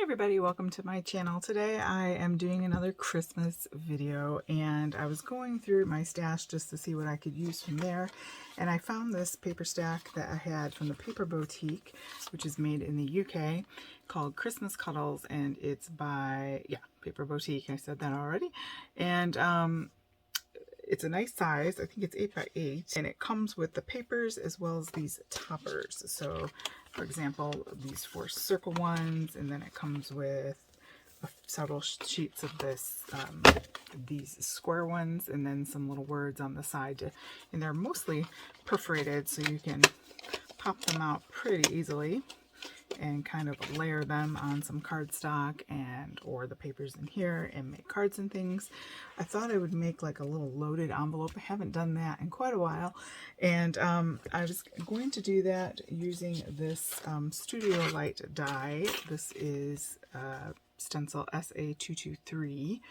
everybody, welcome to my channel. Today I am doing another Christmas video, and I was going through my stash just to see what I could use from there, and I found this paper stack that I had from the Paper Boutique, which is made in the UK, called Christmas Cuddles, and it's by, Paper Boutique. I said that already. And it's a nice size. I think it's 8 by 8, and it comes with the papers as well as these toppers. So for example, these 4 circle ones, and then it comes with several sheets of this, these square ones, and then some little words on the side. And they're mostly perforated, so you can pop them out pretty easily and kind of layer them on some cardstock or the papers in here and make cards and things. I thought I would make like a little loaded envelope. I haven't done that in quite a while, and I was going to do that using this Studio Light die. This is stencil SA223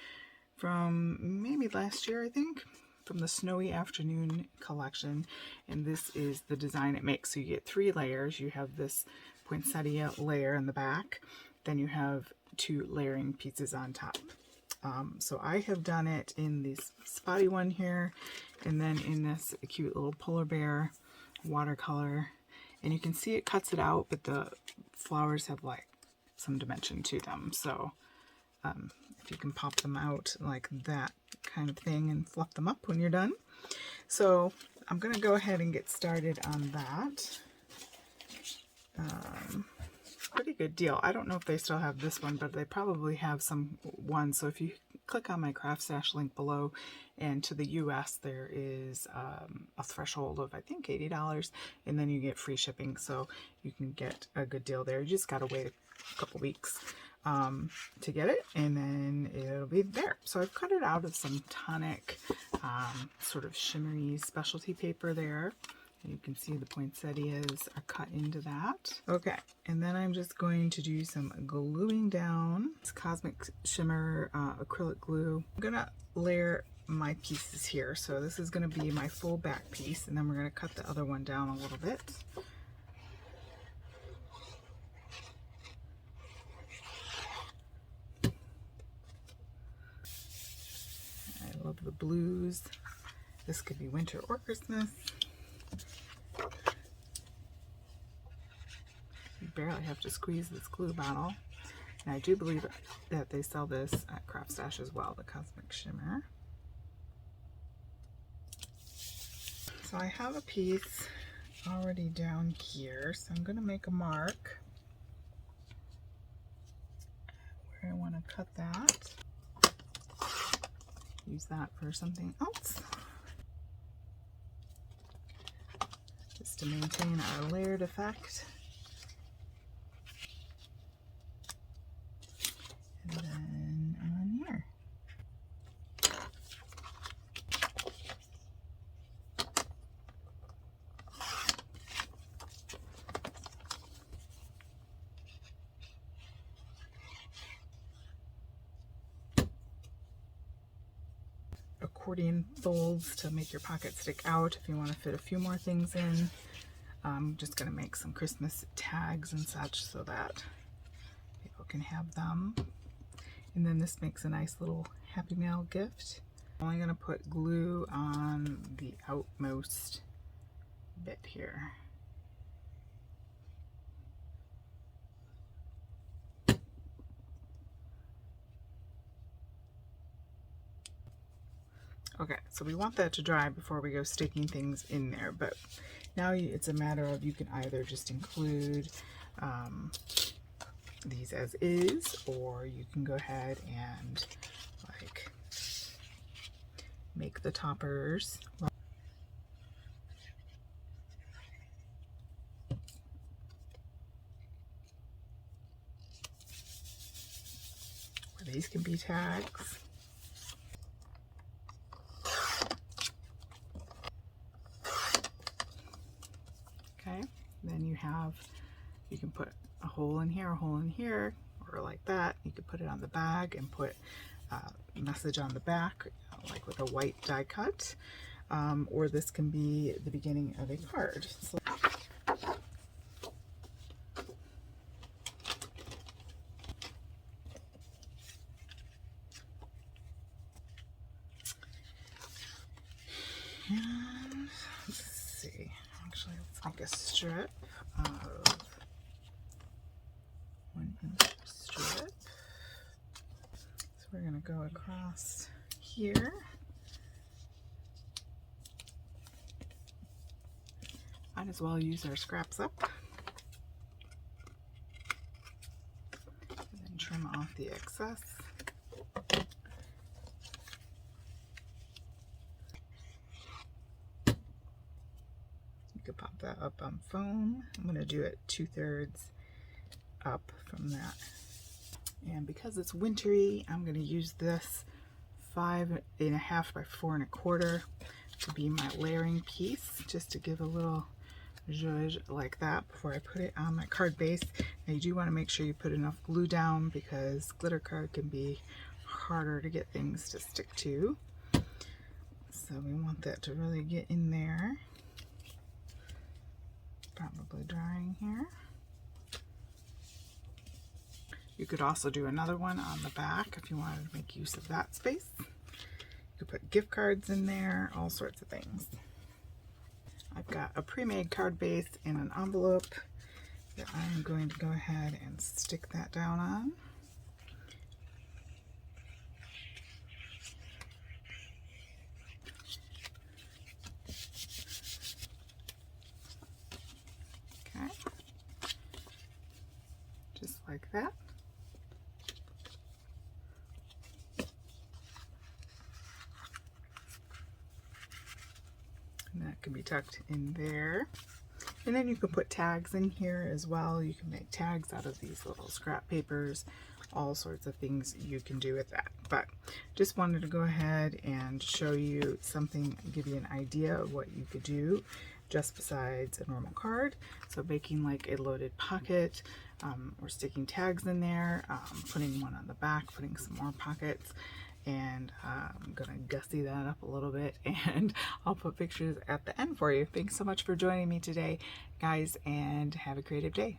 from maybe last year, I think, from the Snowy Afternoon collection, and this is the design it makes. So you get 3 layers. You have this poinsettia layer in the back, then you have 2 layering pieces on top. So I have done it in this spotty one here, and then in this cute little polar bear watercolor, and you can see it cuts it out, but the flowers have like some dimension to them. So if you can pop them out like that kind of thing and fluff them up when you're done. So I'm gonna go ahead and get started on that. Pretty good deal. I don't know if they still have this one, but they probably have some one. So if you click on my craft stash link below, and to the US there is a threshold of I think $80, and then you get free shipping, so you can get a good deal there. You just gotta wait a couple weeks to get it, and then it'll be there. So I've cut it out of some tonic sort of shimmery specialty paper there. And you can see the poinsettias are cut into that. Okay, and then I'm just going to do some gluing down. It's Cosmic Shimmer acrylic glue. I'm gonna layer my pieces here. So this is gonna be my full back piece, and then we're gonna cut the other one down a little bit. I love the blues. This could be winter or Christmas. You barely have to squeeze this glue bottle. And I do believe that they sell this at Craft Stash as well, the Cosmic Shimmer. So I have a piece already down here, so I'm going to make a mark where I want to cut that. Use that for something else, just to maintain our layered effect. And then on here. Accordion folds to make your pocket stick out if you want to fit a few more things in. I'm just going to make some Christmas tags and such so that people can have them. And then this makes a nice little Happy Mail gift. I'm only going to put glue on the outmost bit here. Okay, so we want that to dry before we go sticking things in there, but now it's a matter of, you can either just include these as is, or you can go ahead and like make the toppers. Or these can be tags. Okay, then you can put a hole in here, a hole in here, or like that. You could put it on the bag and put a message on the back, like with a white die cut, or this can be the beginning of a card. So like a strip of 1-inch strip. So we're going to go across here. Might as well use our scraps up. And then trim off the excess. You could pop that up on foam. I'm going to do it 2/3 up from that. And because it's wintry, I'm going to use this 5.5 by 4.25 to be my layering piece, just to give a little zhuzh like that before I put it on my card base. Now you do want to make sure you put enough glue down because glitter card can be harder to get things to stick to. So we want that to really get in there. Probably drying here. You could also do another one on the back if you wanted to make use of that space. You could put gift cards in there, all sorts of things. I've got a pre-made card base in an envelope that I'm going to go ahead and stick that down on. Okay, just like that. And that can be tucked in there. And then you can put tags in here as well. You can make tags out of these little scrap papers, all sorts of things you can do with that. But just wanted to go ahead and show you something, give you an idea of what you could do just besides a normal card. So making like a loaded pocket, or sticking tags in there, putting one on the back, putting some more pockets. And I'm gonna gussy that up a little bit, and I'll put pictures at the end for you. Thanks so much for joining me today, guys, and have a creative day.